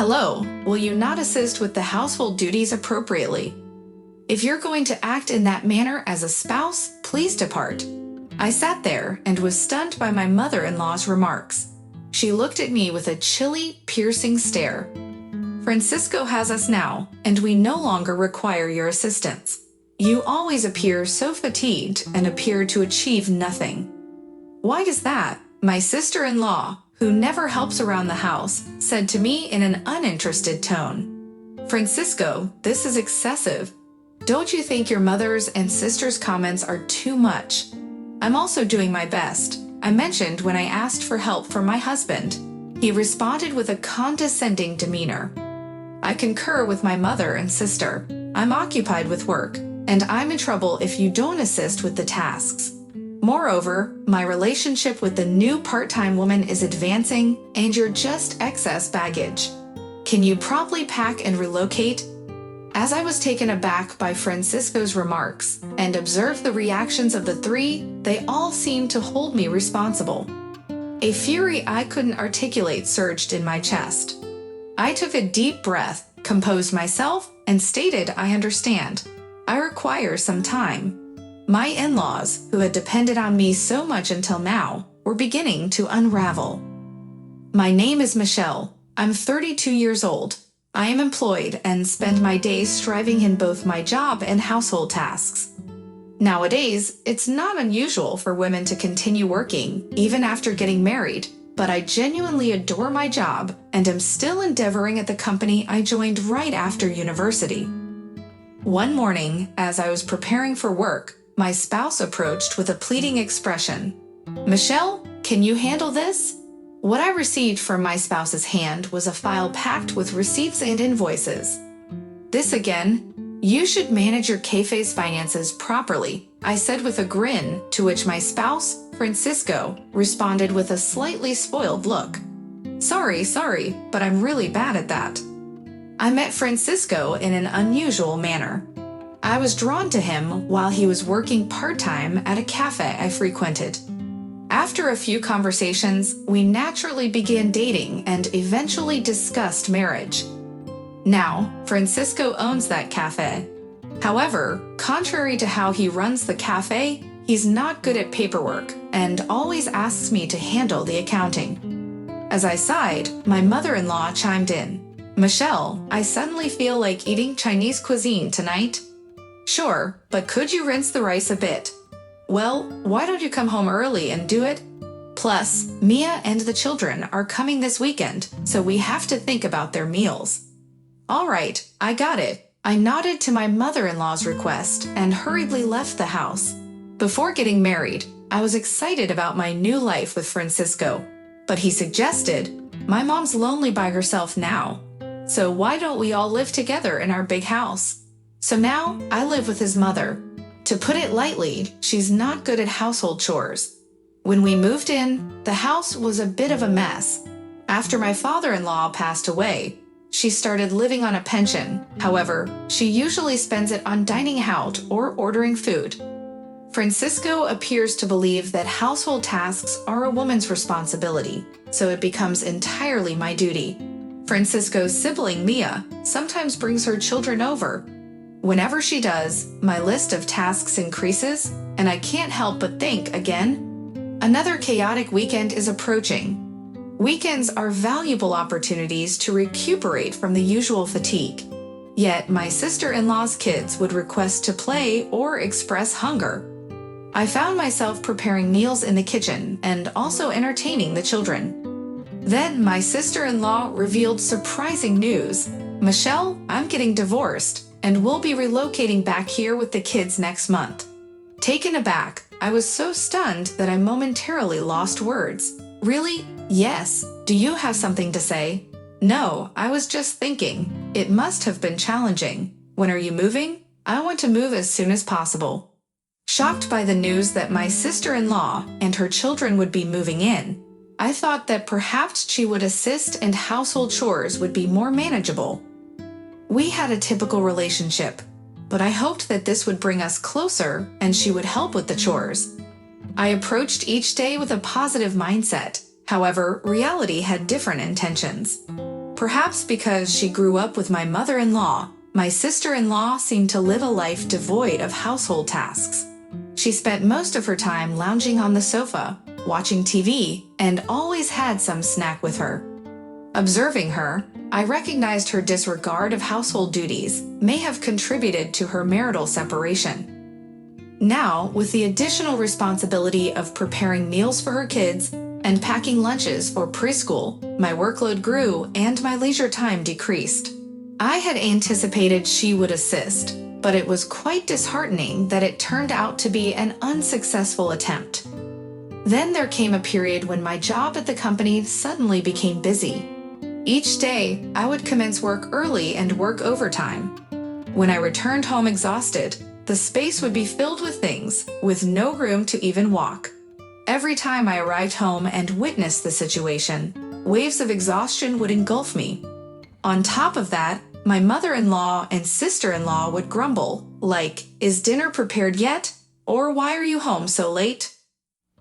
Hello, will you not assist with the household duties appropriately? If you're going to act in that manner as a spouse, please depart. I sat there and was stunned by my mother-in-law's remarks. She looked at me with a chilly, piercing stare. Francisco has us now, and we no longer require your assistance. You always appear so fatigued and appear to achieve nothing. Why is that? My sister-in-law, who never helps around the house, said to me in an uninterested tone. Francisco, this is excessive. Don't you think your mother's and sister's comments are too much? I'm also doing my best, I mentioned when I asked for help from my husband. He responded with a condescending demeanor. I concur with my mother and sister. I'm occupied with work, and I'm in trouble if you don't assist with the tasks. Moreover, my relationship with the new part-time woman is advancing, and you're just excess baggage. Can you promptly pack and relocate? As I was taken aback by Francisco's remarks and observed the reactions of the three, they all seemed to hold me responsible. A fury I couldn't articulate surged in my chest. I took a deep breath, composed myself, and stated I understand. I require some time. My in-laws, who had depended on me so much until now, were beginning to unravel. My name is Michelle. I'm 32 years old. I am employed and spend my days striving in both my job and household tasks. Nowadays, it's not unusual for women to continue working even after getting married, but I genuinely adore my job and am still endeavoring at the company I joined right after university. One morning, as I was preparing for work, my spouse approached with a pleading expression. Michelle, can you handle this? What I received from my spouse's hand was a file packed with receipts and invoices. This again, you should manage your cafe's finances properly, I said with a grin, to which my spouse, Francisco, responded with a slightly spoiled look. Sorry, but I'm really bad at that. I met Francisco in an unusual manner. I was drawn to him while he was working part-time at a cafe I frequented. After a few conversations, we naturally began dating and eventually discussed marriage. Now, Francisco owns that cafe. However, contrary to how he runs the cafe, he's not good at paperwork and always asks me to handle the accounting. As I sighed, my mother-in-law chimed in. Michelle, I suddenly feel like eating Chinese cuisine tonight. Sure, but could you rinse the rice a bit? Well, why don't you come home early and do it? Plus, Mia and the children are coming this weekend, so we have to think about their meals. All right, I got it. I nodded to my mother-in-law's request and hurriedly left the house. Before getting married, I was excited about my new life with Francisco, but he suggested, my mom's lonely by herself now, so why don't we all live together in our big house? So now I live with his mother. To put it lightly, she's not good at household chores. When we moved in, the house was a bit of a mess. After my father-in-law passed away, she started living on a pension. However, she usually spends it on dining out or ordering food. Francisco appears to believe that household tasks are a woman's responsibility, so it becomes entirely my duty. Francisco's sibling, Mia, sometimes brings her children over. Whenever she does, my list of tasks increases, and I can't help but think again. Another chaotic weekend is approaching. Weekends are valuable opportunities to recuperate from the usual fatigue. Yet my sister-in-law's kids would request to play or express hunger. I found myself preparing meals in the kitchen and also entertaining the children. Then my sister-in-law revealed surprising news. Michelle, I'm getting divorced, and we'll be relocating back here with the kids next month. Taken aback, I was so stunned that I momentarily lost words. Really? Yes. Do you have something to say? No, I was just thinking. It must have been challenging. When are you moving? I want to move as soon as possible. Shocked by the news that my sister-in-law and her children would be moving in, I thought that perhaps she would assist and household chores would be more manageable. We had a typical relationship, but I hoped that this would bring us closer and she would help with the chores. I approached each day with a positive mindset. However, reality had different intentions. Perhaps because she grew up with my mother-in-law, my sister-in-law seemed to live a life devoid of household tasks. She spent most of her time lounging on the sofa, watching TV, and always had some snack with her. Observing her, I recognized her disregard of household duties may have contributed to her marital separation. Now, with the additional responsibility of preparing meals for her kids and packing lunches for preschool, my workload grew and my leisure time decreased. I had anticipated she would assist, but it was quite disheartening that it turned out to be an unsuccessful attempt. Then there came a period when my job at the company suddenly became busy. Each day, I would commence work early and work overtime. When I returned home exhausted, the space would be filled with things, with no room to even walk. Every time I arrived home and witnessed the situation, waves of exhaustion would engulf me. On top of that, my mother-in-law and sister-in-law would grumble, like, "Is dinner prepared yet?" Or "Why are you home so late?"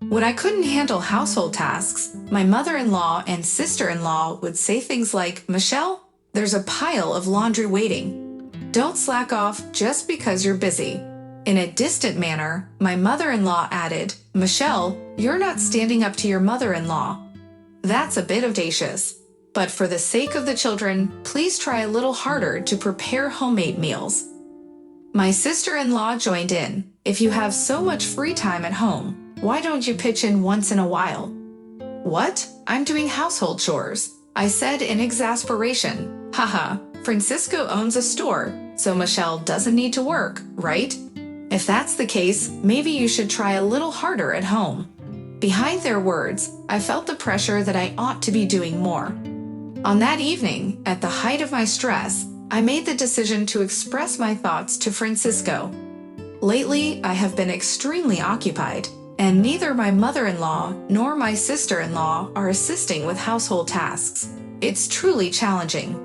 When I couldn't handle household tasks, my mother-in-law and sister-in-law would say things like, "Michelle, there's a pile of laundry waiting. Don't slack off just because you're busy." In a distant manner, my mother-in-law added, "Michelle, you're not standing up to your mother-in-law." That's a bit audacious. But for the sake of the children, please try a little harder to prepare homemade meals. My sister-in-law joined in. "If you have so much free time at home, why don't you pitch in once in a while?" "What? I'm doing household chores," I said in exasperation. "Haha, Francisco owns a store, so Michelle doesn't need to work, right? If that's the case, maybe you should try a little harder at home." Behind their words, I felt the pressure that I ought to be doing more. On that evening, at the height of my stress, I made the decision to express my thoughts to Francisco. Lately, I have been extremely occupied, and neither my mother-in-law nor my sister-in-law are assisting with household tasks. It's truly challenging.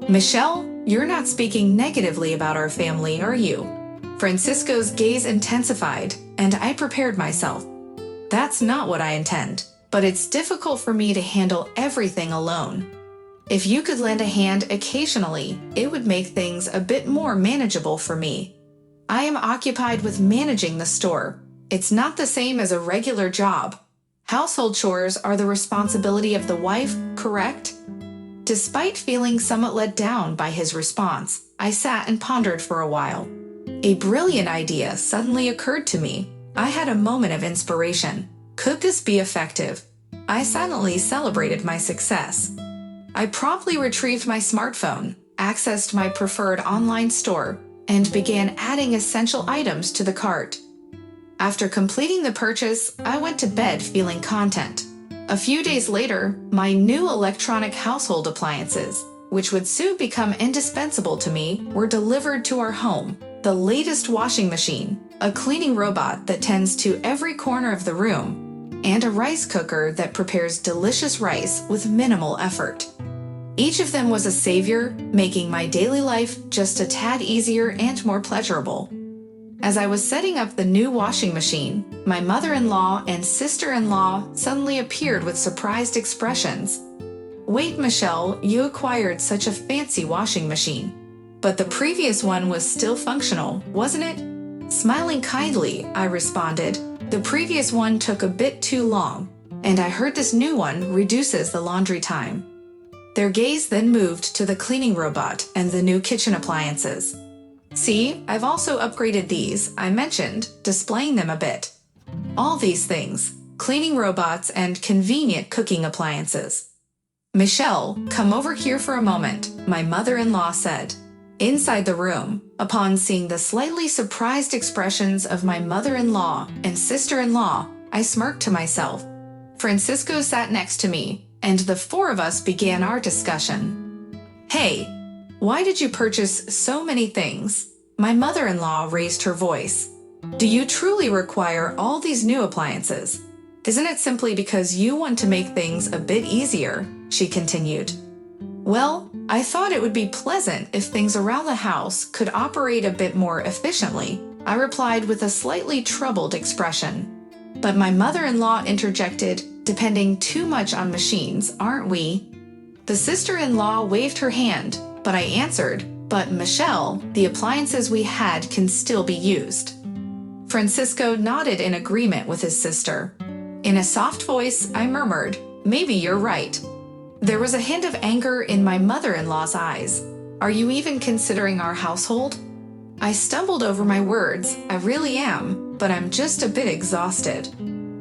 "Michelle, you're not speaking negatively about our family, are you?" Francisco's gaze intensified, and I prepared myself. "That's not what I intend, but it's difficult for me to handle everything alone. If you could lend a hand occasionally, it would make things a bit more manageable for me. I am occupied with managing the store. It's not the same as a regular job. Household chores are the responsibility of the wife, correct?" Despite feeling somewhat let down by his response, I sat and pondered for a while. A brilliant idea suddenly occurred to me. I had a moment of inspiration. Could this be effective? I silently celebrated my success. I promptly retrieved my smartphone, accessed my preferred online store, and began adding essential items to the cart. After completing the purchase, I went to bed feeling content. A few days later, my new electronic household appliances, which would soon become indispensable to me, were delivered to our home. The latest washing machine, a cleaning robot that tends to every corner of the room, and a rice cooker that prepares delicious rice with minimal effort. Each of them was a savior, making my daily life just a tad easier and more pleasurable. As I was setting up the new washing machine, my mother-in-law and sister-in-law suddenly appeared with surprised expressions. "Wait, Michelle, you acquired such a fancy washing machine. But the previous one was still functional, wasn't it?" Smiling kindly, I responded, "The previous one took a bit too long, and I heard this new one reduces the laundry time." Their gaze then moved to the cleaning robot and the new kitchen appliances. "See, I've also upgraded these," I mentioned, displaying them a bit. "All these things, cleaning robots and convenient cooking appliances." "Michelle, come over here for a moment," my mother-in-law said. Inside the room, upon seeing the slightly surprised expressions of my mother-in-law and sister-in-law, I smirked to myself. Francisco sat next to me, and the four of us began our discussion. "Hey, why did you purchase so many things?" My mother-in-law raised her voice. "Do you truly require all these new appliances? Isn't it simply because you want to make things a bit easier?" she continued. "Well, I thought it would be pleasant if things around the house could operate a bit more efficiently," I replied with a slightly troubled expression. But my mother-in-law interjected, "Depending too much on machines, aren't we?" The sister-in-law waved her hand, but I answered, "But Michelle, the appliances we had can still be used." Francisco nodded in agreement with his sister. In a soft voice, I murmured, "Maybe you're right." There was a hint of anger in my mother-in-law's eyes. "Are you even considering our household?" I stumbled over my words. "I really am, but I'm just a bit exhausted."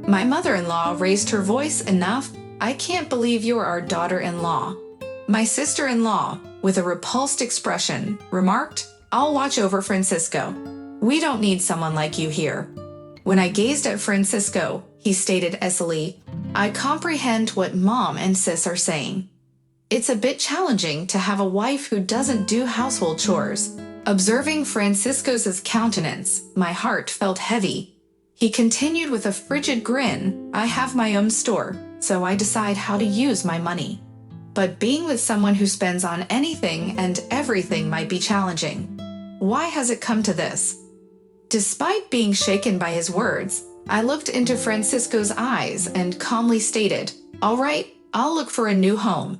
My mother-in-law raised her voice enough. "I can't believe you're our daughter-in-law." My sister-in-law, with a repulsed expression, remarked, "I'll watch over Francisco. We don't need someone like you here." When I gazed at Francisco, he stated easily, "I comprehend what Mom and Sis are saying. It's a bit challenging to have a wife who doesn't do household chores." Observing Francisco's countenance, my heart felt heavy. He continued with a frigid grin, "I have my own store, so I decide how to use my money. But being with someone who spends on anything and everything might be challenging. Why has it come to this?" Despite being shaken by his words, I looked into Francisco's eyes and calmly stated, "All right, I'll look for a new home.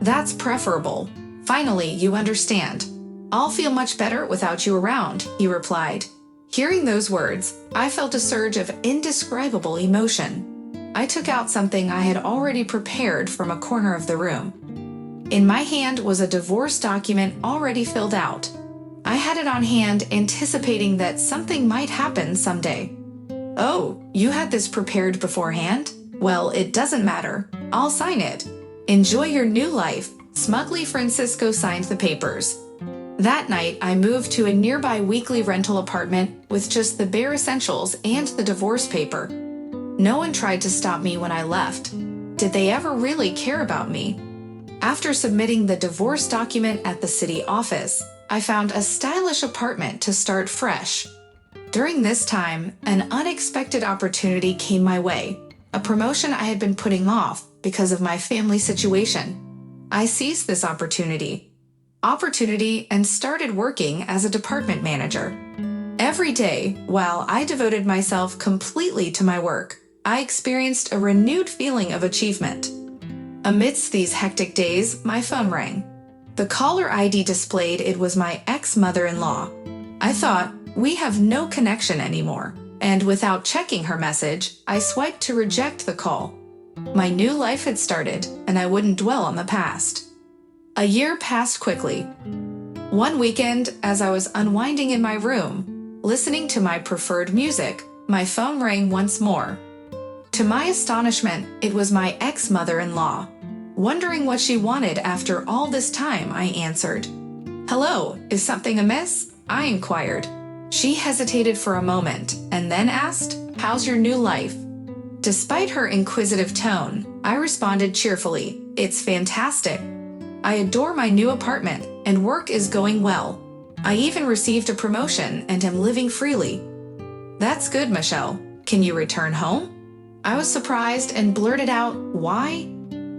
That's preferable. Finally, you understand. I'll feel much better without you around," he replied. Hearing those words, I felt a surge of indescribable emotion. I took out something I had already prepared from a corner of the room. In my hand was a divorce document already filled out. I had it on hand, anticipating that something might happen someday. "Oh, you had this prepared beforehand? Well, it doesn't matter. I'll sign it. Enjoy your new life." Smugly, Francisco signed the papers. That night, I moved to a nearby weekly rental apartment with just the bare essentials and the divorce paper. No one tried to stop me when I left. Did they ever really care about me? After submitting the divorce document at the city office, I found a stylish apartment to start fresh. During this time, an unexpected opportunity came my way, a promotion I had been putting off because of my family situation. I seized this opportunity and started working as a department manager. Every day, while I devoted myself completely to my work, I experienced a renewed feeling of achievement. Amidst these hectic days, my phone rang. The caller ID displayed it was my ex-mother-in-law. I thought, we have no connection anymore, and without checking her message, I swiped to reject the call. My new life had started, and I wouldn't dwell on the past. A year passed quickly. One weekend, as I was unwinding in my room, listening to my preferred music, my phone rang once more. To my astonishment, it was my ex-mother-in-law. Wondering what she wanted after all this time, I answered. "Hello, is something amiss?" I inquired. She hesitated for a moment and then asked, "How's your new life?" Despite her inquisitive tone, I responded cheerfully, "It's fantastic. I adore my new apartment, and work is going well. I even received a promotion and am living freely." "That's good, Michelle. Can you return home?" I was surprised and blurted out, "Why?"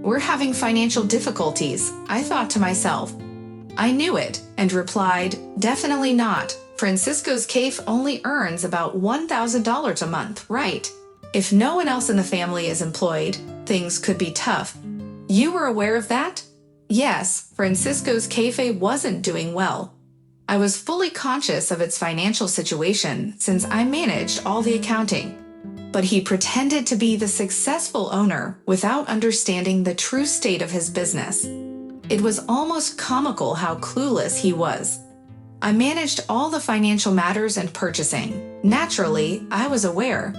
"We're having financial difficulties," I thought to myself. I knew it and replied, "Definitely not. Francisco's cafe only earns about $1,000 a month, right? If no one else in the family is employed, things could be tough." "You were aware of that?" Yes, Francisco's cafe wasn't doing well. I was fully conscious of its financial situation since I managed all the accounting. But he pretended to be the successful owner without understanding the true state of his business. It was almost comical how clueless he was. I managed all the financial matters and purchasing. Naturally, I was aware.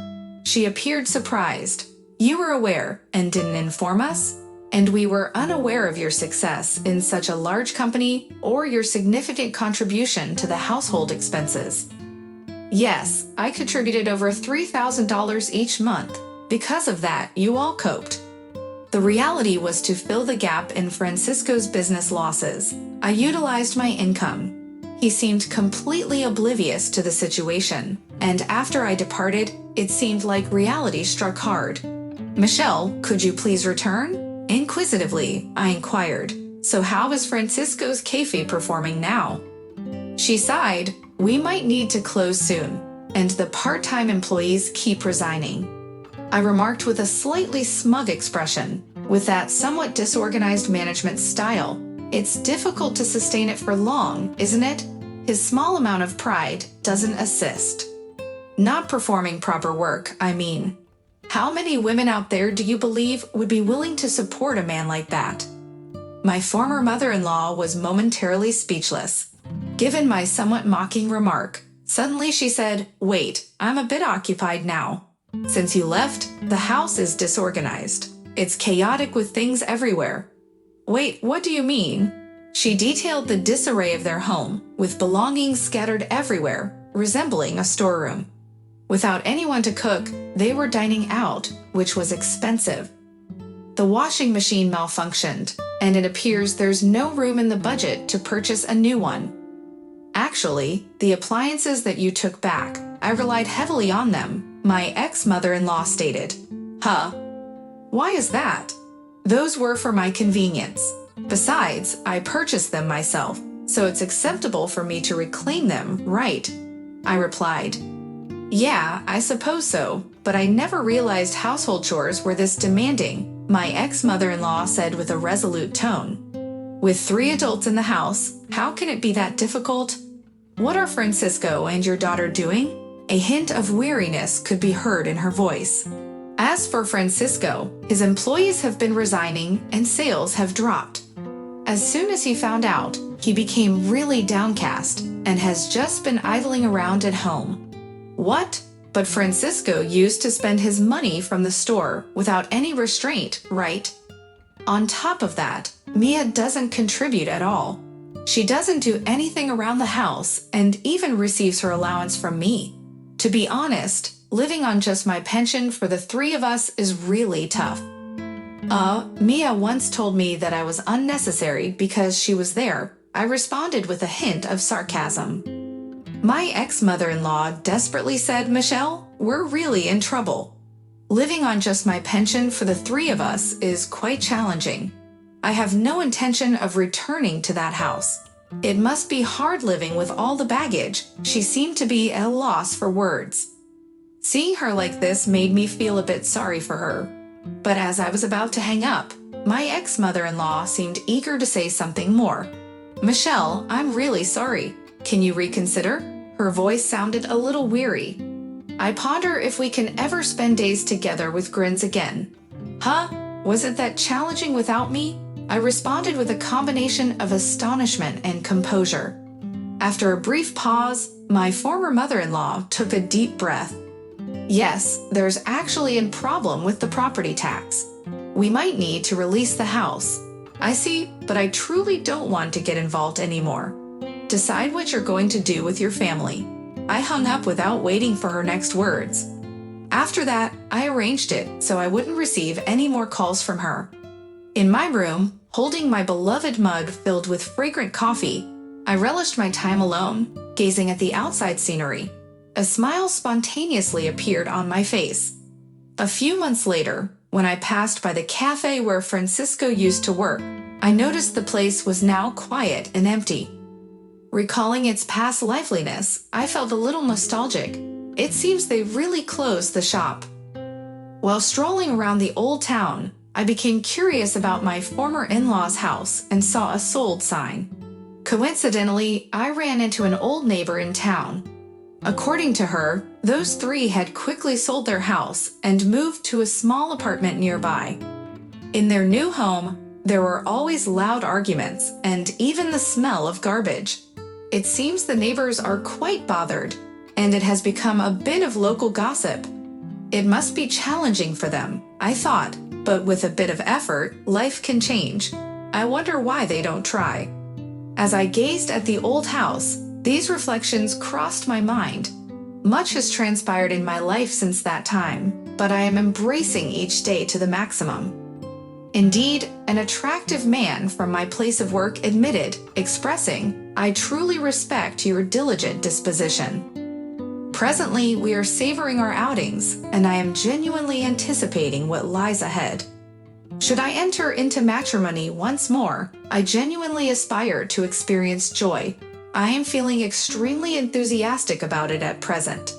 She appeared surprised. "You were aware and didn't inform us? And we were unaware of your success in such a large company or your significant contribution to the household expenses." "Yes, I contributed over $3,000 each month. Because of that, you all coped." The reality was to fill the gap in Francisco's business losses. I utilized my income. He seemed completely oblivious to the situation, and after I departed, it seemed like reality struck hard. "Michelle, could you please return?" Inquisitively, I inquired, "So how is Francisco's cafe performing now?" She sighed, "We might need to close soon, and the part-time employees keep resigning." I remarked with a slightly smug expression, With that somewhat disorganized management style, it's difficult to sustain it for long, isn't it? His small amount of pride doesn't assist. Not performing proper work, I mean. How many women out there do you believe would be willing to support a man like that? My former mother-in-law was momentarily speechless. Given my somewhat mocking remark, suddenly she said, "Wait, I'm a bit occupied now. Since you left, the house is disorganized. It's chaotic with things everywhere." "Wait, what do you mean?" She detailed the disarray of their home, with belongings scattered everywhere, resembling a storeroom. Without anyone to cook, they were dining out, which was expensive. The washing machine malfunctioned, and it appears there's no room in the budget to purchase a new one. "Actually, the appliances that you took back, I relied heavily on them," my ex-mother-in-law stated. "Huh? Why is that?" "Those were for my convenience. Besides, I purchased them myself, so it's acceptable for me to reclaim them, right?" I replied. "Yeah, I suppose so, but I never realized household chores were this demanding," my ex-mother-in-law said with a resolute tone. "With 3 adults in the house, how can it be that difficult? What are Francisco and your daughter doing?" A hint of weariness could be heard in her voice. As for Francisco, his employees have been resigning and sales have dropped. As soon as he found out, he became really downcast and has just been idling around at home. "What? But Francisco used to spend his money from the store without any restraint, right? On top of that, Mia doesn't contribute at all. She doesn't do anything around the house and even receives her allowance from me. To be honest, living on just my pension for the 3 of us is really tough." Mia once told me that I was unnecessary because she was there. I responded with a hint of sarcasm. My ex-mother-in-law desperately said, "Michelle, we're really in trouble. Living on just my pension for the 3 of us is quite challenging. I have no intention of returning to that house. It must be hard living with all the baggage." She seemed to be at a loss for words. Seeing her like this made me feel a bit sorry for her. But as I was about to hang up, my ex-mother-in-law seemed eager to say something more. "Michelle, I'm really sorry. Can you reconsider?" Her voice sounded a little weary. "I ponder if we can ever spend days together with grins again." "Huh? Was it that challenging without me?" I responded with a combination of astonishment and composure. After a brief pause, my former mother-in-law took a deep breath. "Yes, there's actually a problem with the property tax. We might need to release the house." "I see, but I truly don't want to get involved anymore. Decide what you're going to do with your family." I hung up without waiting for her next words. After that, I arranged it so I wouldn't receive any more calls from her. In my room, holding my beloved mug filled with fragrant coffee, I relished my time alone, gazing at the outside scenery. A smile spontaneously appeared on my face. A few months later, when I passed by the cafe where Francisco used to work, I noticed the place was now quiet and empty. Recalling its past liveliness, I felt a little nostalgic. It seems they really closed the shop. While strolling around the old town, I became curious about my former in-law's house and saw a sold sign. Coincidentally, I ran into an old neighbor in town. According to her, those 3 had quickly sold their house and moved to a small apartment nearby. In their new home, there were always loud arguments and even the smell of garbage. It seems the neighbors are quite bothered, and it has become a bit of local gossip. It must be challenging for them, I thought, but with a bit of effort, life can change. I wonder why they don't try. As I gazed at the old house, these reflections crossed my mind. Much has transpired in my life since that time, but I am embracing each day to the maximum. Indeed, an attractive man from my place of work admitted, expressing, "I truly respect your diligent disposition." Presently, we are savoring our outings, and I am genuinely anticipating what lies ahead. Should I enter into matrimony once more, I genuinely aspire to experience joy. I am feeling extremely enthusiastic about it at present.